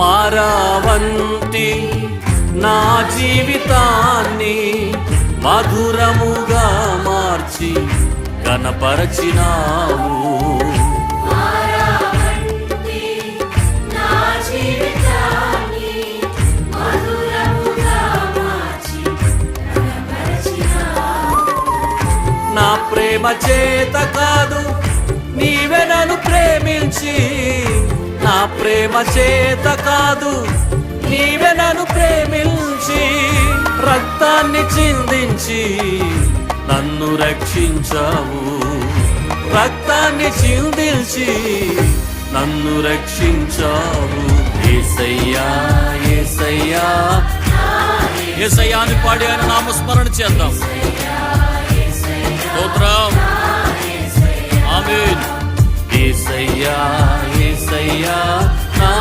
మారావంతి నా జీవితాన్ని మధురముగా మార్చి ఘనపరచినావు. నా ప్రేమ చేత కాదు నీవే నన్ను ప్రేమించి, నా ప్రేమ చేత కాదు నీవే నన్ను ప్రేమించి, రక్తాన్ని చిందించి నన్ను రక్షించావు. రక్తాన్ని చిందించి నన్ను రక్షించావు. యేసయ్యా యేసయ్యా యేసయ్యా అని పాడి ఆయన నామస్మరణ చేద్దాం. స్తోత్రం. ఆమేన్. యేసయ్యా యేసయ్యా నా